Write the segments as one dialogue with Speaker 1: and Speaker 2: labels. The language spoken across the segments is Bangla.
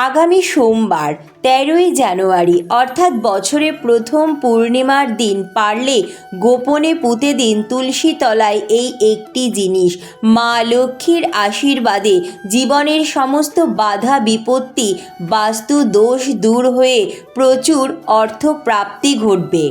Speaker 1: আগামী সোমবার ১৩ই জানুয়ারি অর্থাৎ বছরের প্রথম পূর্ণিমার দিন পারলে গোপনে পুঁতে দিন তুলসী তলায় এই একটি জিনিস। মা লক্ষ্মীর আশীর্বাদে জীবনের সমস্ত বাধা বিপত্তি বাস্তু দোষ দূর হয়ে প্রচুর অর্থ প্রাপ্তি ঘটবে।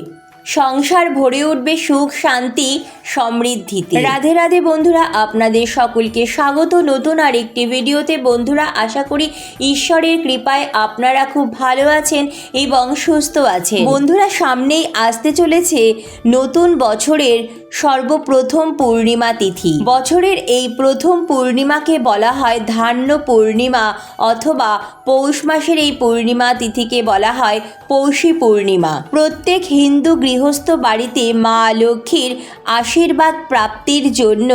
Speaker 1: সংসার ভরে উঠবে সুখ শান্তি সমৃদ্ধিতে। রাধে রাধে বন্ধুরা, আপনাদের সকলকে স্বাগত নতুন আরেকটি ভিডিওতে। বন্ধুরা, আশা করি ঈশ্বরের কৃপায় আপনারা খুব ভালো আছেন এবং সুস্থ আছেন। বন্ধুরা, সামনেই আসতে চলেছে নতুন বছরের সর্বপ্রথম পূর্ণিমা তিথি। বছরের এই প্রথম পূর্ণিমাকে বলা হয় ধান্য পূর্ণিমা অথবা পৌষ মাসের এই পূর্ণিমা তিথিকে বলা হয় পৌষী পূর্ণিমা। প্রত্যেক হিন্দু গৃহস্থ বাড়িতে মা লক্ষ্মীর আশীর্বাদ প্রাপ্তির জন্য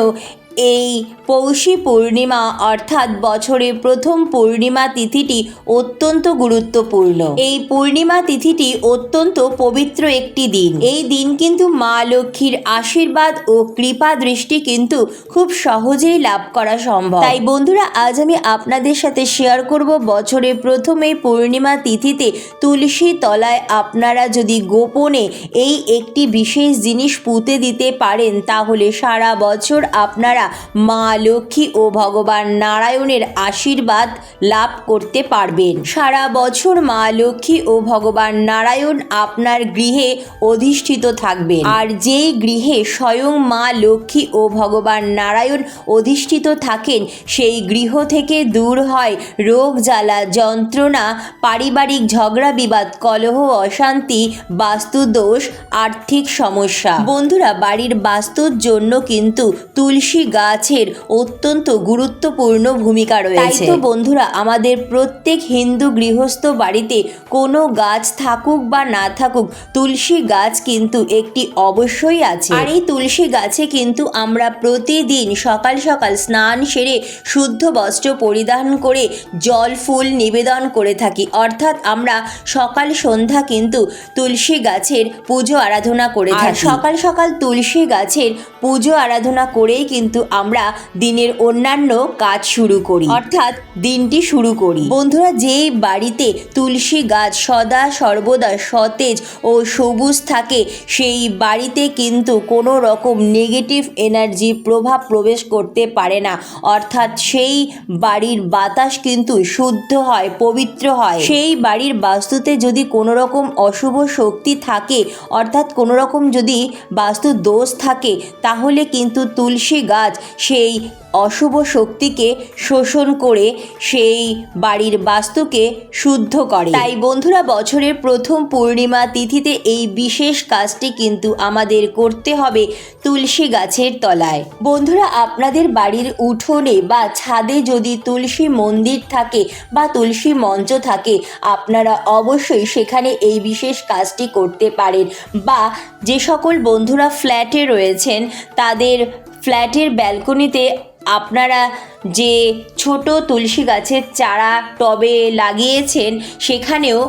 Speaker 1: এই পৌষী পূর্ণিমা অর্থাৎ বছরের প্রথম পূর্ণিমা তিথিটি অত্যন্ত গুরুত্বপূর্ণ। এই পূর্ণিমা তিথিটি অত্যন্ত পবিত্র একটি দিন। এই দিন কিন্তু মা লক্ষ্মীর আশীর্বাদ ও কৃপা দৃষ্টি কিন্তু খুব সহজেই লাভ করা সম্ভব। তাই বন্ধুরা, আজ আমি আপনাদের সাথে শেয়ার করব বছরের প্রথম এই পূর্ণিমা তিথিতে তুলসী তলায় আপনারা যদি গোপনে এই একটি বিশেষ জিনিস পুঁতে দিতে পারেন তাহলে সারা বছর আপনারা মা লক্ষ্মী ও ভগবান নারায়ণের আশীর্বাদ লাভ করতে পারবেন। সারা বছর মা লক্ষ্মী ও ভগবান নারায়ণ আপনার গৃহে অধিষ্ঠিত থাকবেন। আর যেই গৃহে স্বয়ং মা লক্ষ্মী ও ভগবান নারায়ণ অধিষ্ঠিত থাকেন সেই গৃহ থেকে দূর হয় রোগ জ্বালা যন্ত্রণা, পারিবারিক ঝগড়া বিবাদ, কলহ অশান্তি, বাস্তুদোষ, আর্থিক সমস্যা। বন্ধুরা, বাড়ির বাস্তুর জন্য কিন্তু তুলসী গাছের অত্যন্ত গুরুত্বপূর্ণ ভূমিকা রয়েছে। তাই তো বন্ধুরা, আমাদের প্রত্যেক হিন্দু গৃহস্থ বাড়িতে কোনো গাছ থাকুক বা না থাকুক, তুলসী গাছ কিন্তু একটি অবশ্যই আছে। আর এই তুলসী গাছে কিন্তু আমরা প্রতিদিন সকাল সকাল স্নান সেরে শুদ্ধ বস্ত্র পরিধান করে জল ফুল নিবেদন করে থাকি। অর্থাৎ আমরা সকাল সন্ধ্যা কিন্তু তুলসী গাছের পুজো আরাধনা করে থাকি। সকাল সকাল তুলসী গাছের পুজো আরাধনা করেই কিন্তু আমরা দিনের অন্যান্য কাজ শুরু করি, অর্থাৎ দিনটি শুরু করি। বন্ধুরা, যেই বাড়িতে তুলসী গাছ সদা সর্বদা সতেজ ও সবুজ থাকে সেই বাড়িতে কিন্তু কোনো রকম নেগেটিভ এনার্জি প্রভাব প্রবেশ করতে পারে না। অর্থাৎ সেই বাড়ির বাতাস কিন্তু শুদ্ধ হয়, পবিত্র হয়। সেই বাড়ির বাস্তুতে যদি কোনো রকম অশুভ শক্তি থাকে, অর্থাৎ কোনো রকম যদি বাস্তু দোষ থাকে, তাহলে কিন্তু তুলসী গাছ সেই অশুভ শক্তিকে শোষণ করে সেই বাড়ির বাস্তুকে শুদ্ধ করে। তাই বন্ধুরা, বছরের প্রথম পূর্ণিমা তিথিতে এই বিশেষ কাজটি কিন্তু আমাদের করতে হবে তুলসী গাছের তলায়। বন্ধুরা, আপনাদের বাড়ির উঠোনে বা ছাদে যদি তুলসী মন্দির থাকে বা তুলসী মঞ্চ থাকে, আপনারা অবশ্যই সেখানে এই বিশেষ কাজটি করতে পারেন। বা যে সকল বন্ধুরা ফ্ল্যাটে রয়েছেন তাদের ফ্ল্যাটের ব্যালকনিতে আপনারা যে ছোট তুলসী গাছের চারা টবে লাগিয়েছেন সেখানেও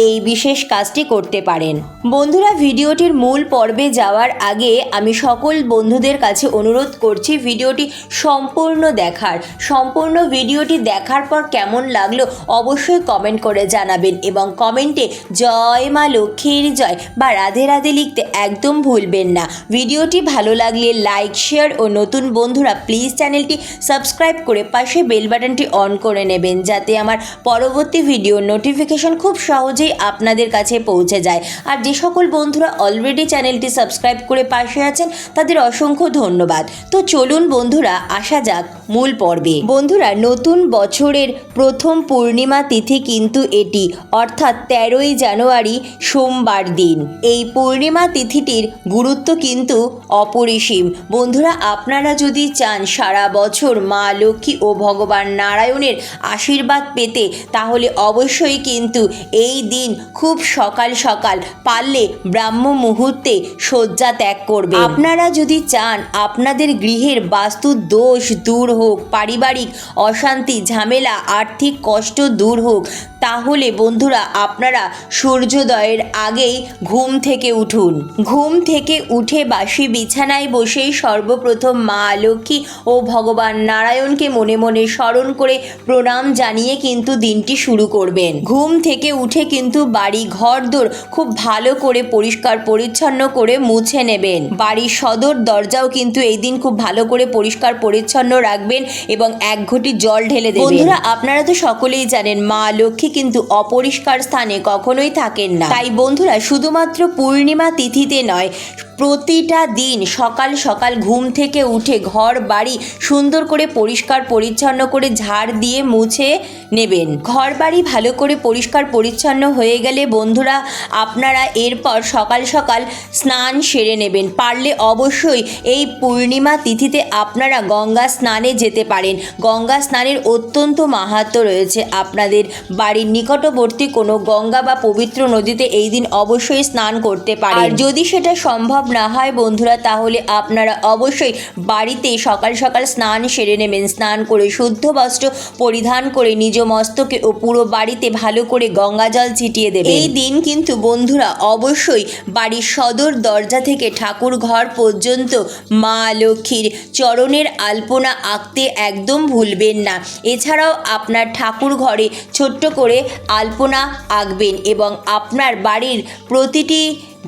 Speaker 1: এই বিশেষ কাজটি করতে পারেন। বন্ধুরা, ভিডিওটির মূল পর্বে যাওয়ার আগে আমি সকল বন্ধুদের কাছে অনুরোধ করছি ভিডিওটি সম্পূর্ণ দেখার। সম্পূর্ণ ভিডিওটি দেখার পর কেমন লাগলো অবশ্যই কমেন্ট করে জানাবেন এবং কমেন্টে জয় মা লক্ষ্মীর জয় বা রাধে রাধে লিখতে একদম ভুলবেন না। ভিডিওটি ভালো লাগলে লাইক শেয়ার ও নতুন বন্ধুরা প্লিজ চ্যানেলটি সাবস্ক্রাইব করে পাশে বেল বাটনটি অন করে নেবেন যাতে আমার পরবর্তী ভিডিও নোটিফিকেশন খুব সহজে আপনাদের কাছে পৌঁছে যায়। আর যে সকল বন্ধুরা অলরেডি চ্যানেলটি সাবস্ক্রাইব করে পাশে আছেন তাদের অসংখ্য ধন্যবাদ। তো চলুন বন্ধুরা, আসা যাক মূল পর্বে। বন্ধুরা, নতুন বছরের প্রথম পূর্ণিমা তিথি কিন্তু এটি, অর্থাৎ ১৩ই জানুয়ারি সোমবার দিন। এই পূর্ণিমা তিথিটির গুরুত্ব কিন্তু অপরিসীম। বন্ধুরা, আপনারা যদি চান সারা বছর মা লক্ষ্মী ও ভগবান নারায়ণের আশীর্বাদ পেতে তাহলে অবশ্যই কিন্তু এই দিন খুব সকাল সকাল পারলে ব্রাহ্ম মুহূর্তে শয্যা ত্যাগ করবে। আপনারা যদি চান আপনাদের গৃহের বাস্তু দোষ দূর হোক, পারিবারিক অশান্তি ঝামেলা আর্থিক কষ্ট দূর হোক, তাহলে বন্ধুরা আপনারা সূর্যোদয়ের আগেই ঘুম থেকে উঠুন। ঘুম থেকে উঠে বাসি বিছানায় বসেই সর্বপ্রথম মা লক্ষ্মী ও ভগবান নারায়ণকে মনে মনে স্মরণ করে প্রণাম জানিয়ে কিন্তু দিনটি শুরু করবেন। ঘুম থেকে উঠে কিন্তু বাড়ি ঘরদোর খুব ভালো করে পরিষ্কার পরিচ্ছন্ন করে মুছে নেবেন। বাড়ির সদর দরজাও কিন্তু এই দিন খুব ভালো করে পরিষ্কার পরিচ্ছন্ন রাখবেন এবং এক ঘটি জল ঢেলে দেবেন। বন্ধুরা আপনারা তো সকলেই জানেন মা লক্ষ্মী কিন্তু অপরিষ্কার স্থানে কখনোই থাকেন না। তাই বন্ধুরা শুধুমাত্র পূর্ণিমা তিথিতে নয়, প্রতিটা দিন সকাল সকাল ঘুম থেকে উঠে ঘর বাড়ি সুন্দর করে পরিষ্কার পরিচ্ছন্ন করে ঝাড় দিয়ে মুছে নেবেন। ঘর বাড়ি ভালো করে পরিষ্কার পরিচ্ছন্ন হয়ে গেলে বন্ধুরা আপনারা এরপর সকাল সকাল স্নান সেরে নেবেন। পারলে অবশ্যই এই পূর্ণিমা তিথিতে আপনারা গঙ্গা স্নানে যেতে পারেন। গঙ্গা স্নানের অত্যন্ত মাহাত্ম্য রয়েছে। আপনাদের বাড়ির নিকটবর্তী কোনো গঙ্গা বা পবিত্র নদীতে এই দিন অবশ্যই স্নান করতে পারেন। আর যদি সেটা সম্ভব না হয় বন্ধুরা, তাহলে আপনারা অবশ্যই বাড়িতে সকাল সকাল স্নান সেরে নেবেন। স্নান করে শুদ্ধ বস্ত্র পরিধান করে নিজ মস্তকে ও পুরো বাড়িতে ভালো করে গঙ্গা জল ছিটিয়ে দেবেন। এই দিন কিন্তু বন্ধুরা অবশ্যই বাড়ির সদর দরজা থেকে ঠাকুর ঘর পর্যন্ত মা লক্ষ্মীর চরণের আলপনা আঁকতে একদম ভুলবেন না। এছাড়াও আপনার ঠাকুর ঘরে ছোট্ট করে আলপনা আঁকবেন এবং আপনার বাড়ির প্রতিটি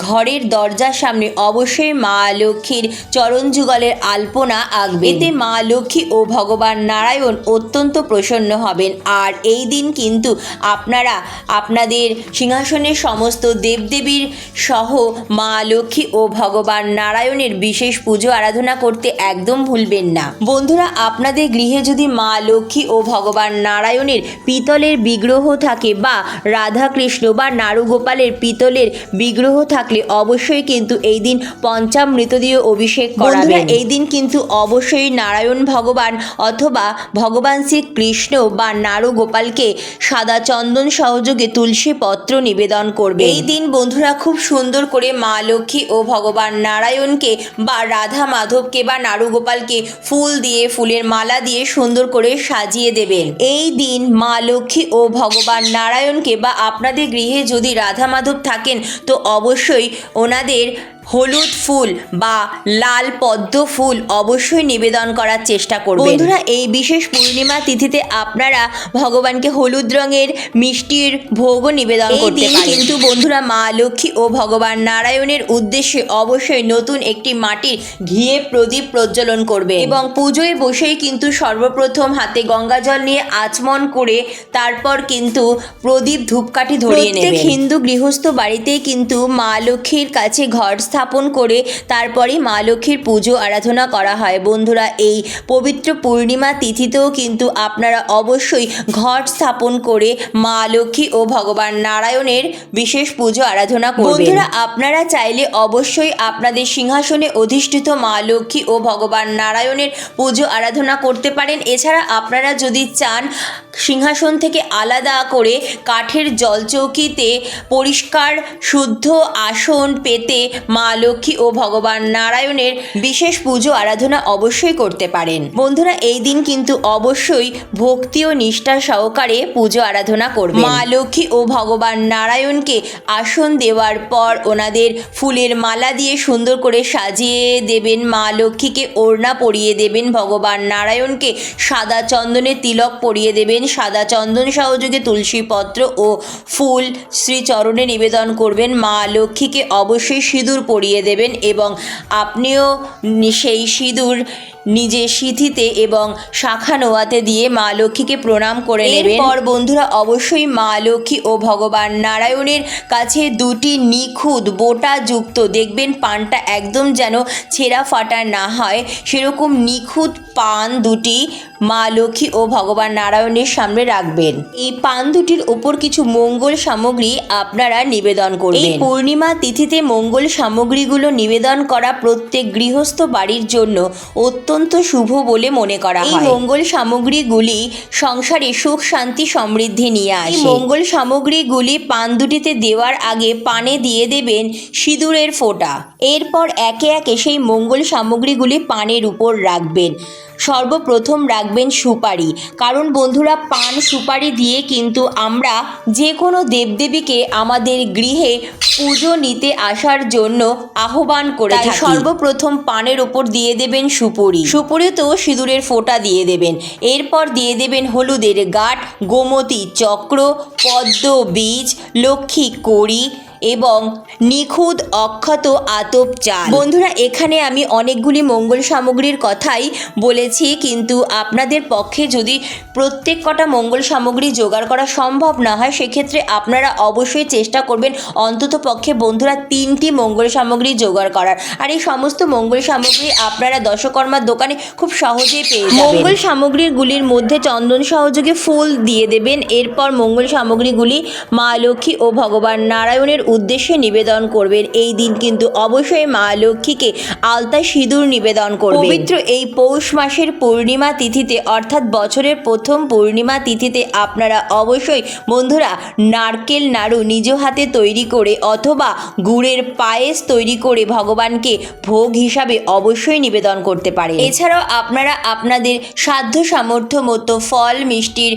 Speaker 1: ঘরের দরজার সামনে অবশ্যই মা লক্ষ্মীর চরণ যুগলের আলপনা আঁকবেন। এতে মা লক্ষ্মী ও ভগবান নারায়ণ অত্যন্ত প্রসন্ন হবেন। আর এই দিন কিন্তু আপনারা আপনাদের সিংহাসনের সমস্ত দেবদেবীর সহ মা লক্ষ্মী ও ভগবান নারায়ণের বিশেষ পুজো আরাধনা করতে একদম ভুলবেন না। বন্ধুরা আপনাদের গৃহে যদি মা লক্ষ্মী ও ভগবান নারায়ণের পিতলের বিগ্রহ থাকে বা রাধাকৃষ্ণ বা নারুগোপালের পিতলের বিগ্রহ থাকলে অবশ্যই কিন্তু এই দিন পঞ্চামৃত দিয়ে অভিষেক করাবেন। এই দিন কিন্তু অবশ্যই নারায়ণ ভগবান অথবা ভগবান শ্রীকৃষ্ণ বা নারুগোপালকে সাদা চন্দন সহযোগে তুলসী পত্র নিবেদন করবে। এই দিন বন্ধুরা খুব সুন্দর করে মা লক্ষ্মী ও ভগবান নারায়ণকে বা রাধা মাধবকে বা নারুগোপালকে ফুল দিয়ে ফুলের মালা দিয়ে সুন্দর করে সাজিয়ে দেবেন। এই দিন মা লক্ষ্মী ও ভগবান নারায়ণকে বা আপনাদের গৃহে যদি রাধা মাধব থাকেন তো অবশ্যই ওনাদের হলুদ ফুল বা লাল পদ্ম ফুল অবশ্যই নিবেদন করার চেষ্টা করবেন। বন্ধুরা এই বিশেষ পূর্ণিমা তিথিতে আপনারা ভগবানকে হলুদ রঙের মিষ্টির ভোগও নিবেদন করতে পারেন। কিন্তু বন্ধুরা মা লক্ষ্মী ও ভগবান নারায়ণের উদ্দেশ্যে অবশ্যই নতুন একটি মাটির ঘিয়ে প্রদীপ প্রজ্বলন করবে এবং পুজোয় বসেই কিন্তু সর্বপ্রথম হাতে গঙ্গা জল নিয়ে আচমন করে তারপর কিন্তু প্রদীপ ধূপকাঠি ধরিয়ে নেবেন। প্রত্যেক হিন্দু গৃহস্থ বাড়িতেই কিন্তু মা লক্ষ্মীর কাছে ঘর স্থাপন করে তারপরে মা লক্ষ্মীর পুজো আরাধনা করা হয়। বন্ধুরা এই পবিত্র পূর্ণিমা তিথিতেও কিন্তু আপনারা অবশ্যই ঘট স্থাপন করে মা লক্ষ্মী ও ভগবান নারায়ণের বিশেষ পুজো আরাধনা করবেন। বন্ধুরা আপনারা চাইলে অবশ্যই আপনাদের সিংহাসনে অধিষ্ঠিত মা লক্ষ্মী ও ভগবান নারায়ণের পুজো আরাধনা করতে পারেন। এছাড়া আপনারা যদি চান সিংহাসন থেকে আলাদা করে কাঠের জলচৌকিতে পরিষ্কার শুদ্ধ আসন পেতে মা লক্ষ্মী ও ভগবান নারায়ণের বিশেষ পুজো আরাধনা অবশ্যই করতে পারেন। বন্ধুরা এই দিন কিন্তু অবশ্যই ভক্তি ও নিষ্ঠা সহকারে পুজো আরাধনা করবেন। মা লক্ষ্মী ও ভগবান নারায়ণকে আসন দেওয়ার পর ওনাদের ফুলের মালা দিয়ে সুন্দর করে সাজিয়ে দেবেন। মা লক্ষ্মীকে ওড়না পরিয়ে দেবেন, ভগবান নারায়ণকে সাদা চন্দনের তিলক পরিয়ে দেবেন, সাদা চন্দন সহযোগে তুলসী পত্র ও ফুল শ্রীচরণে নিবেদন করবেন। মা লক্ষ্মীকে অবশ্যই সিঁদুর পরিয়ে দেবেন এবং আপনিও সেই সিঁদুর নিজের সিঁথিতে এবং শাখা নোয়াতে দিয়ে মা লক্ষ্মীকে প্রণাম করে নেবেন। এরপর বন্ধুরা অবশ্যই মা লক্ষ্মী ও ভগবান নারায়ণের কাছে দুটি নিখুঁত বোটা যুক্ত, দেখবেন পানটা একদম যেন ছেঁড়া ফাটা না হয় সেরকম নিখুঁত পান দুটি মা লক্ষ্মী ও ভগবান নারায়ণের সামনে রাখবেন। এই পান দুটির ওপর কিছু মঙ্গল সামগ্রী আপনারা নিবেদন করবেন। এই পূর্ণিমা তিথিতে মঙ্গল সামগ্রীগুলো নিবেদন করা প্রত্যেক গৃহস্থ বাড়ির জন্য অত্যন্ত শুভ বলে মনে করা হয়। এই মঙ্গল সামগ্রীগুলি সংসারে সুখ শান্তি সমৃদ্ধি নিয়ে আসে। এই মঙ্গল সামগ্রীগুলি পান দুটিতে দেওয়ার আগে পানে দিয়ে দেবেন সিঁদুরের ফোঁটা। এরপর একে একে সেই মঙ্গল সামগ্রীগুলি পানের উপর রাখবেন। সর্বপ্রথম রাখবেন সুপারি, কারণ বন্ধুরা পান সুপারি দিয়ে কিন্তু আমরা যে কোনো দেবদেবীকে আমাদের গৃহে পুজো নিতে আসার জন্য আহ্বান করে থাকি। সর্বপ্রথম পানের ওপর দিয়ে দেবেন সুপুরিতেও সিঁদুরের ফোঁটা দিয়ে দেবেন। এরপর দিয়ে দেবেন হলুদের গাঁট, গোমতী চক্র, পদ্ম বীজ, লক্ষ্মী কড়ি এবং নিখুঁত অক্ষত আতপ চাল। বন্ধুরা, এখানে আমি অনেকগুলি মঙ্গল সামগ্রীর কথাই বলেছি, কিন্তু আপনাদের পক্ষে যদি প্রত্যেক কটা মঙ্গল সামগ্রী জোগাড় করা সম্ভব না হয়, সেক্ষেত্রে আপনারা অবশ্যই চেষ্টা করবেন অন্তত পক্ষে বন্ধুরা 3টি মঙ্গল সামগ্রী জোগাড় করার। আর এই সমস্ত মঙ্গল সামগ্রী আপনারা দশকর্মার দোকানে খুব সহজেই পেয়ে যাবেন। মঙ্গল সামগ্রীগুলির মধ্যে চন্দন সহযোগে ফুল দিয়ে দেবেন। এরপর মঙ্গল সামগ্রীগুলি মা লক্ষ্মী ও ভগবান নারায়ণের উদ্দেশ্যে নিবেদন করবেন। এই দিন কিন্তু অবশ্যই মা লক্ষ্মীকে আলতা সিঁদুর নিবেদন করবেন। পবিত্র এই পৌষ মাসের পূর্ণিমা তিথিতে অর্থাৎ বছরের প্রথম পূর্ণিমা তিথিতে আপনারা অবশ্যই বন্ধুরা নারকেল নাড়ু নিজ হাতে তৈরি করে অথবা গুড়ের পায়েস তৈরি করে ভগবানকে ভোগ হিসাবে অবশ্যই নিবেদন করতে পারেন। এছাড়াও আপনারা আপনাদের সাধ্য সামর্থ্য মতো ফল মিষ্টির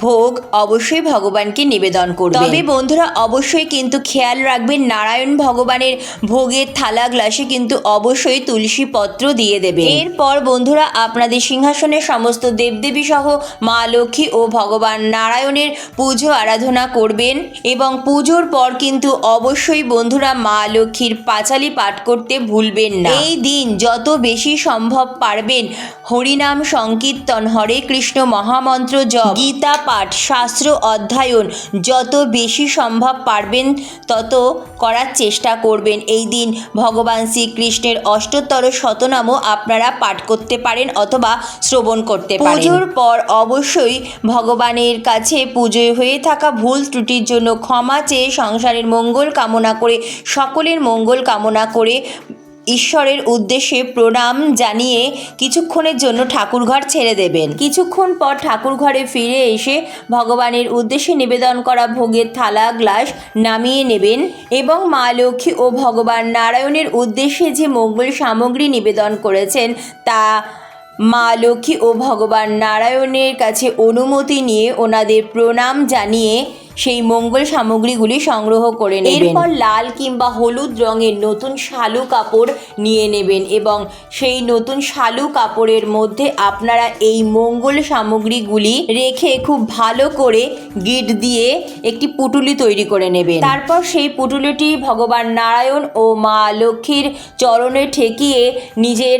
Speaker 1: ভোগ অবশ্যই ভগবানকে নিবেদন করবেন। তবে বন্ধুরা অবশ্যই কিন্তু খেয়াল রাখবেন নারায়ণ ভগবানের ভোগের থালা গ্লাসে কিন্তু অবশ্যই তুলসী পত্র দিয়ে দেবেন। এরপর বন্ধুরা আপনাদের সিংহাসনের সমস্ত দেবদেবী সহ মা লক্ষ্মী ও ভগবান নারায়ণের পুজো আরাধনা করবেন এবং পুজোর পর কিন্তু অবশ্যই বন্ধুরা মা লক্ষ্মীর পাঁচালি পাঠ করতে ভুলবেন না। এই দিন যত বেশি সম্ভব পারবেন হরিনাম সংকীর্তন, হরে কৃষ্ণ মহামন্ত্র জপ, গীতা পাঠ, শাস্ত্র অধ্যয়ন যত বেশি সম্ভব পারবেন তত করার চেষ্টা করবেন। এই দিন ভগবান শ্রীকৃষ্ণের অষ্টোত্তর শতনামও আপনারা পাঠ করতে পারেন অথবা শ্রবণ করতে পারেন। পুজোর পর অবশ্যই ভগবানের কাছে পুজোয় হয়ে থাকা ভুল ত্রুটির জন্য ক্ষমা চেয়ে সংসারের মঙ্গল কামনা করে, সকলের মঙ্গল কামনা করে ঈশ্বরের উদ্দেশ্যে প্রণাম জানিয়ে কিছুক্ষণের জন্য ঠাকুরঘর ছেড়ে দেবেন। কিছুক্ষণ পর ঠাকুরঘরে ফিরে এসে ভগবানের উদ্দেশ্যে নিবেদন করা ভোগের থালা গ্লাস নামিয়ে নেবেন এবং মা লক্ষ্মী ও ভগবান নারায়ণের উদ্দেশ্যে যে মঙ্গল সামগ্রী নিবেদন করেছেন তা মা লক্ষ্মী ও ভগবান নারায়ণের কাছে অনুমতি নিয়ে ওনাদের প্রণাম জানিয়ে সেই মঙ্গল সামগ্রীগুলি সংগ্রহ করে নেবেন। এরপর লাল কিংবা হলুদ রঙের নতুন শালু কাপড় নিয়ে নেবেন এবং সেই নতুন শালু কাপড়ের মধ্যে আপনারা এই মঙ্গল সামগ্রীগুলি রেখে খুব ভালো করে গিট দিয়ে একটি পুটুলি তৈরি করে নেবেন। তারপর সেই পুটুলিটি ভগবান নারায়ণ ও মা লক্ষ্মীর চরণে ঠেকিয়ে নিজের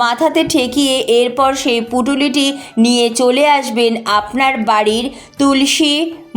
Speaker 1: মাথাতে ঠেকিয়ে এরপর সেই পুটুলিটি নিয়ে চলে আসবেন আপনার বাড়ির তুলসী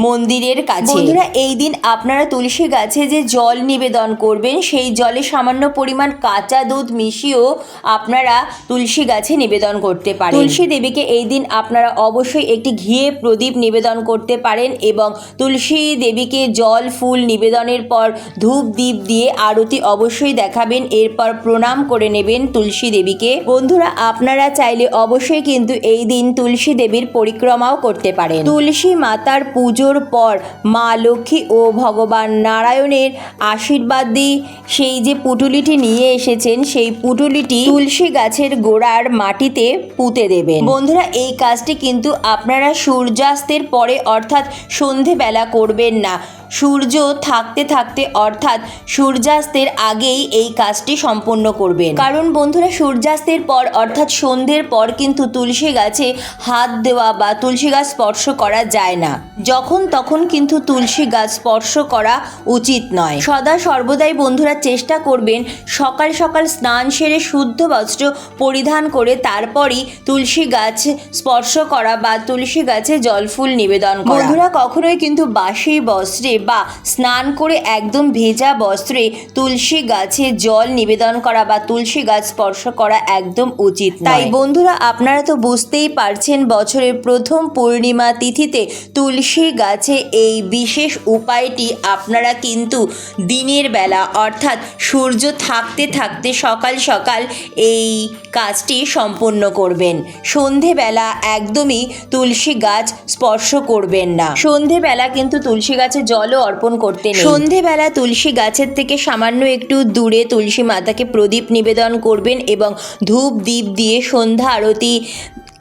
Speaker 1: মন্দিরের কাছে। বন্ধুরা, এই দিন আপনারা তুলসী গাছে যে জল নিবেদন করবেন সেই জলে সামান্য পরিমাণ কাঁচা দুধ মিশিয়েও আপনারা তুলসী গাছে নিবেদন করতে পারেন। তুলসী দেবীকে এই দিন আপনারা অবশ্যই একটি ঘিয়ে প্রদীপ নিবেদন করতে পারেন এবং তুলসী দেবীকে জল ফুল নিবেদনের পর ধূপ দীপ দিয়ে আরতি অবশ্যই দেখাবেন। এরপর প্রণাম করে নেবেন তুলসী দেবীকে। বন্ধুরা, আপনারা চাইলে অবশ্যই কিন্তু এই দিন তুলসী দেবীর পরিক্রমাও করতে পারেন। তুলসী মাতার পুজোর পর মা লক্ষ্মী ও ভগবান নারায়ণের আশীর্বাদ দিয়ে সেই যে পুটুলিটি নিয়ে এসেছেন সেই পুটুলিটি তুলসী গাছের গোড়ার মাটিতে পুঁতে দেবেন। বন্ধুরা, এই কাজটি কিন্তু আপনারা সূর্যাস্তের পরে অর্থাৎ সন্ধেবেলা করবেন না, সূর্য থাকতে থাকতে অর্থাৎ সূর্যাস্তের আগেই এই কাজটি সম্পন্ন করবেন। কারণ বন্ধুরা, সূর্যাস্তের পর অর্থাৎ সন্ধ্যের পর কিন্তু তুলসী গাছে হাত দেওয়া বা তুলসী গাছ স্পর্শ করা যায় না। যখন তখন কিন্তু তুলসী গাছ স্পর্শ করা উচিত নয়। সদা সর্বদাই বন্ধুরা চেষ্টা করবেন সকাল সকাল স্নান সেরে শুদ্ধ বস্ত্র পরিধান করে তারপরই তুলসী গাছ স্পর্শ করা বা তুলসী গাছে জল ফুল নিবেদন করা। বন্ধুরা, কখনোই কিন্তু বাসি বস্ত্রে বা স্নান করে একদম ভেজা বস্ত্রে তুলসী গাছে জল নিবেদন করা বা তুলসী গাছ স্পর্শ করা একদম উচিত নয়। তাই বন্ধুরা, আপনারা তো বুঝতেই পারছেন বছরের প্রথম পূর্ণিমা তিথিতে তুলসী গাছে এই বিশেষ উপায়টি আপনারা কিন্তু দিনের বেলা অর্থাৎ সূর্য থাকতে থাকতে সকাল সকাল এই কাজটি সম্পন্ন করবেন। সন্ধেবেলা একদমই তুলসী গাছ স্পর্শ করবেন না। সন্ধেবেলা কিন্তু তুলসী গাছে জল জলও অর্পণ করতে নেই। সন্ধেবেলা তুলসী গাছের থেকে সামান্য একটু দূরে তুলসী মাতাকে প্রদীপ নিবেদন করবেন এবং ধূপ দীপ দিয়ে সন্ধ্যা আরতি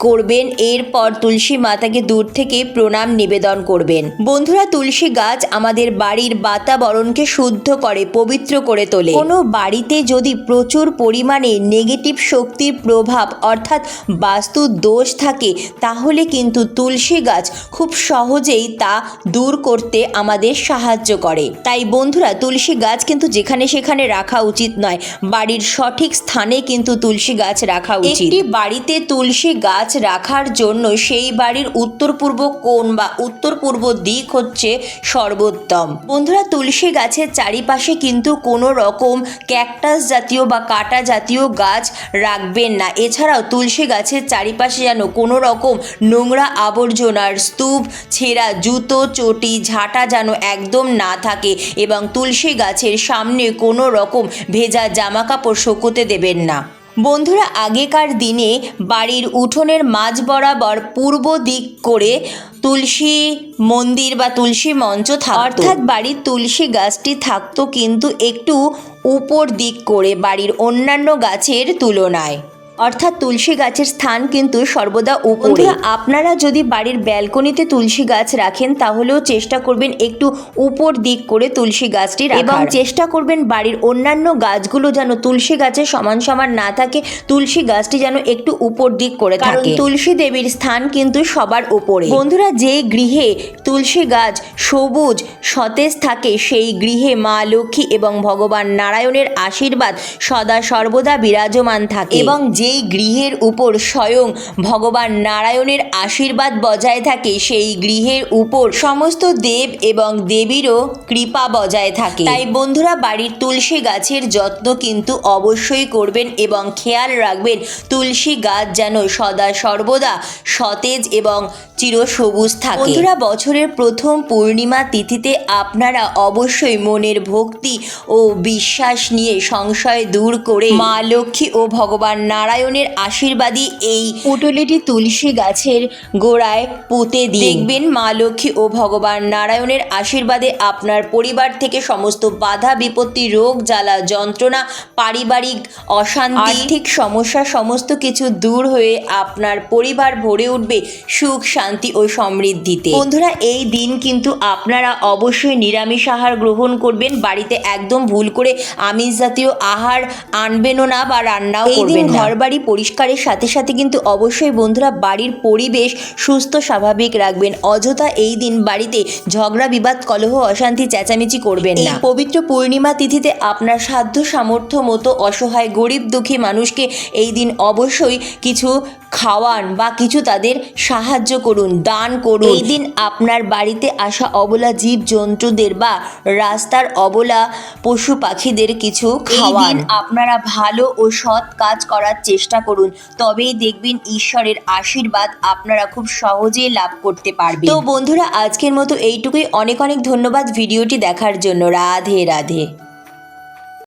Speaker 1: করবেন। এরপর তুলসী মাতাকে দূর থেকে প্রণাম নিবেদন করবেন। বন্ধুরা, তুলসী গাছ আমাদের বাড়ির বাতাবরণকে শুদ্ধ করে, পবিত্র করে তোলে। কোনো বাড়িতে যদি প্রচুর পরিমাণে নেগেটিভ শক্তির প্রভাব অর্থাৎ বাস্তু দোষ থাকে তাহলে কিন্তু তুলসী গাছ খুব সহজেই তা দূর করতে আমাদের সাহায্য করে। তাই বন্ধুরা, তুলসী গাছ কিন্তু যেখানে সেখানে রাখা উচিত নয়, বাড়ির সঠিক স্থানে কিন্তু তুলসী গাছ রাখা উচিত। একটি বাড়িতে তুলসী গাছ রাখার জন্য সেই বাড়ির উত্তর পূর্ব কোণ বা উত্তর পূর্ব দিক হচ্ছে সর্বোত্তম। বন্ধুরা, তুলসী গাছের চারিপাশে কিন্তু কোনো রকম ক্যাকটাস জাতীয় বা কাটা জাতীয় গাছ রাখবেন না। এছাড়াও তুলসী গাছের চারিপাশে যেন কোনো রকম নোংরা আবর্জনার স্তূপ, ছেঁড়া জুতো, চটি, ঝাঁটা যেন একদম না থাকে এবং তুলসী গাছের সামনে কোনো রকম ভেজা জামা কাপড় শুকোতে দেবেন না। বন্ধুরা, আগেকার দিনে বাড়ির উঠোনের মাঝ বরাবর পূর্ব দিক করে তুলসী মন্দির বা তুলসী মঞ্চ থাকতো, অর্থাৎ বাড়ির তুলসী গাছটি থাকতো কিন্তু একটু উপর দিক করে বাড়ির অন্যান্য গাছের তুলনায়, অর্থাৎ তুলসী গাছের স্থান কিন্তু সর্বদা উপরে। আপনারা যদি বাড়ির ব্যালকনিতে তুলসী গাছ রাখেন তাহলেও চেষ্টা করবেন একটু উপর দিক করে তুলসী গাছটি রাখার, এবং চেষ্টা করবেন বাড়ির অন্যান্য গাছগুলো যেন তুলসী গাছের সমান সমান না থাকে, তুলসী গাছটি যেন একটু উপর দিক করে থাকে, কারণ তুলসী দেবীর স্থান কিন্তু সবার উপরে। বন্ধুরা, যে গৃহে তুলসী গাছ সবুজ সতেজ থাকে সেই গৃহে মা লক্ষ্মী এবং ভগবান নারায়ণের আশীর্বাদ সদা সর্বদা বিরাজমান থাকে, এবং যেই গৃহের উপর স্বয়ং ভগবান নারায়ণের আশীর্বাদ বজায় থাকে সেই গৃহের উপর সমস্ত দেব এবং দেবীরও কৃপা বজায় থাকে। তাই বন্ধুরা, বাড়ির তুলসী গাছের যত্ন কিন্তু অবশ্যই করবেন এবং খেয়াল রাখবেন তুলসী গাছ যেন সদা সর্বদা সতেজ এবং চিরসবুজ থাকে। বন্ধুরা, বছরের প্রথম পূর্ণিমা তিথিতে আপনারা অবশ্যই মনের ভক্তি ও বিশ্বাস নিয়ে সংশয় দূর করে মা লক্ষ্মী ও ভগবান নারায়ণের আশীর্বাদী এই পুটুলিটি তুলসী গাছের গোড়ায় পুঁতে দিন। দেখবেন মা লক্ষ্মী ও ভগবান নারায়ণের আশীর্বাদে আপনার পরিবার থেকে সমস্ত বাধা বিপত্তি, রোগ জ্বালা যন্ত্রণা, পারিবারিক অশান্তি, আর্থিক সমস্যা সমস্ত কিছু দূর হয়ে আপনার পরিবার ভরে উঠবে সুখ, শান্তি ও সমৃদ্ধিতে। বন্ধুরা, এই দিন কিন্তু আপনারা অবশ্যই নিরামিষ আহার গ্রহণ করবেন। বাড়িতে একদম ভুল করে আমিষ জাতীয় আহার আনবেনও না বা রান্নাও করবেন না। ঘর বাড়ি পরিষ্কারের সাথে সাথে কিন্তু অবশ্যই বন্ধুরা বাড়ির পরিবেশ সুস্থ স্বাভাবিক রাখবেন। অযথা এই দিন বাড়িতে ঝগড়া বিবাদ, কলহ, অশান্তি, চেঁচামেচি করবেন না। এই পবিত্র পূর্ণিমা তিথিতে আপনার সাধ্য সামর্থ্য মতো অসহায় গরিব দুঃখী মানুষকে এই দিন অবশ্যই কিছু খাওয়ান বা কিছু তাদের সাহায্য করুন, দান করুন। এই দিন আপনার বাড়িতে আসা অবলা জীব জন্তুদের বা রাস্তার অবলা পশু পাখিদের কিছু খাওয়ান। আপনারা ভালো ও সৎ কাজ করার চেষ্টা করুন, তবেই দেখবেন ঈশ্বরের আশীর্বাদ আপনারা খুব সহজেই লাভ করতে পারবেন। তো বন্ধুরা, আজকের মতো এইটুকুই। অনেক অনেক ধন্যবাদ ভিডিওটি দেখার জন্য। রাধে রাধে।